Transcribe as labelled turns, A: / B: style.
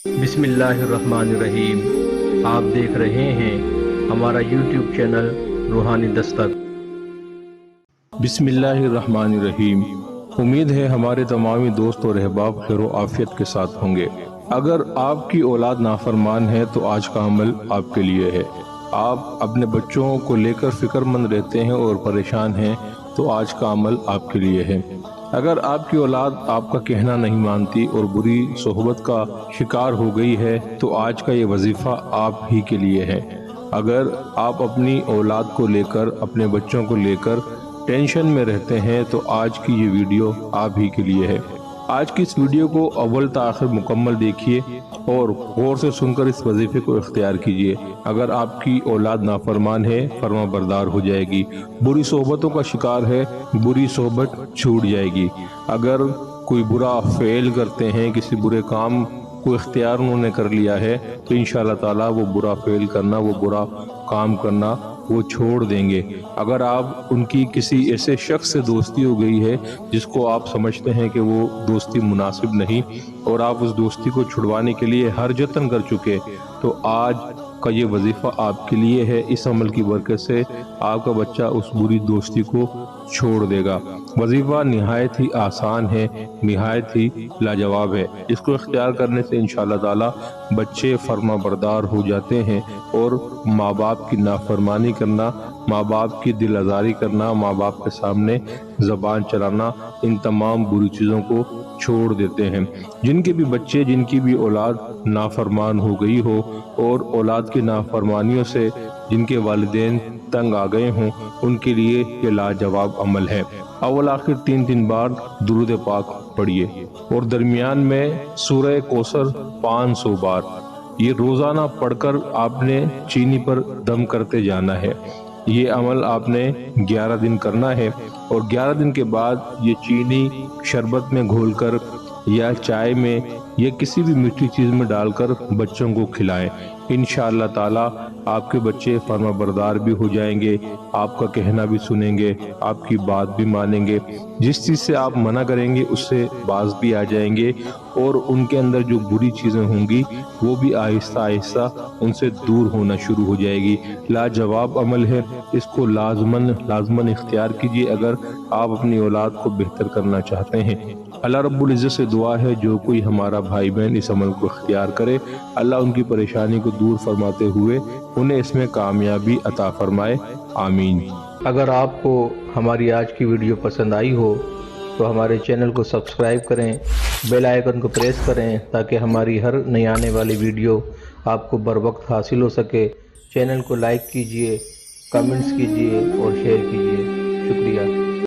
A: بسم اللہ الرحمن الرحیم۔ آپ دیکھ رہے ہیں ہمارا یوٹیوب چینل روحانی دستک۔
B: بسم اللہ الرحمن الرحیم۔ امید ہے ہمارے تمامی دوست اور احباب خیر و عافیت کے ساتھ ہوں گے۔ اگر آپ کی اولاد نافرمان ہے تو آج کا عمل آپ کے لیے ہے۔ آپ اپنے بچوں کو لے کر فکر مند رہتے ہیں اور پریشان ہیں تو آج کا عمل آپ کے لیے ہے۔ اگر آپ کی اولاد آپ کا کہنا نہیں مانتی اور بری صحبت کا شکار ہو گئی ہے تو آج کا یہ وظیفہ آپ ہی کے لیے ہے۔ اگر آپ اپنی اولاد کو لے کر، اپنے بچوں کو لے کر ٹینشن میں رہتے ہیں تو آج کی یہ ویڈیو آپ ہی کے لیے ہے۔ آج کی اس ویڈیو کو اول تا آخر مکمل دیکھیے اور غور سے سن کر اس وظیفے کو اختیار کیجیے۔ اگر آپ کی اولاد نافرمان ہے، فرما بردار ہو جائے گی، بری صحبتوں کا شکار ہے، بری صحبت چھوٹ جائے گی۔ اگر کوئی برا فعل کرتے ہیں، کسی برے کام کو اختیار انہوں نے کر لیا ہے تو انشاءاللہ تعالی وہ برا فعل کرنا، وہ برا کام کرنا وہ چھوڑ دیں گے۔ اگر آپ ان کی کسی ایسے شخص سے دوستی ہو گئی ہے جس کو آپ سمجھتے ہیں کہ وہ دوستی مناسب نہیں اور آپ اس دوستی کو چھڑوانے کے لیے ہر جتن کر چکے تو آج کا یہ وظیفہ آپ کے لیے ہے۔ اس عمل کی برکت سے آپ کا بچہ اس بری دوستی کو چھوڑ دے گا۔ وظیفہ نہایت ہی آسان ہے، نہایت ہی لاجواب ہے۔ اس کو اختیار کرنے سے انشاءاللہ تعالی بچے فرما بردار ہو جاتے ہیں اور ماں باپ کی نافرمانی کرنا، ماں باپ کی دل آزاری کرنا، ماں باپ کے سامنے زبان چلانا، ان تمام بری چیزوں کو چھوڑ دیتے ہیں۔ جن کے بھی بچے، جن کی بھی اولاد نافرمان ہو گئی ہو اور اولاد کی نافرمانیوں سے جن کے والدین تنگ آ گئے ہوں، ان کے لیے یہ لاجواب عمل ہے۔ اول آخر 3 بار درود پاک پڑھیے اور درمیان میں سورہ کوثر 500 بار۔ یہ روزانہ پڑھ کر آپ نے چینی پر دم کرتے جانا ہے۔ یہ عمل آپ نے 11 دن کرنا ہے اور 11 دن کے بعد یہ چینی شربت میں گھول کر یا چائے میں یا کسی بھی میٹھی چیز میں ڈال کر بچوں کو کھلائیں۔ انشاءاللہ تعالی آپ کے بچے فرما بردار بھی ہو جائیں گے، آپ کا کہنا بھی سنیں گے، آپ کی بات بھی مانیں گے۔ جس چیز سے آپ منع کریں گے اس سے باز بھی آ جائیں گے اور ان کے اندر جو بری چیزیں ہوں گی وہ بھی آہستہ آہستہ ان سے دور ہونا شروع ہو جائے گی۔ لاجواب عمل ہے، اس کو لازماً اختیار کیجیے اگر آپ اپنی اولاد کو بہتر کرنا چاہتے ہیں۔ اللہ رب العزت سے دعا ہے جو کوئی ہمارا بھائی بہن اس عمل کو اختیار کرے، اللہ ان کی پریشانی کو دور فرماتے ہوئے انہیں اس میں کامیابی عطا فرمائے، آمین۔
A: اگر آپ کو ہماری آج کی ویڈیو پسند آئی ہو تو ہمارے چینل کو سبسکرائب کریں، بیل آئیکن کو پریس کریں تاکہ ہماری ہر نئی آنے والی ویڈیو آپ کو بر وقت حاصل ہو سکے۔ چینل کو لائک کیجئے، کمنٹس کیجئے اور شیئر کیجئے۔ شکریہ۔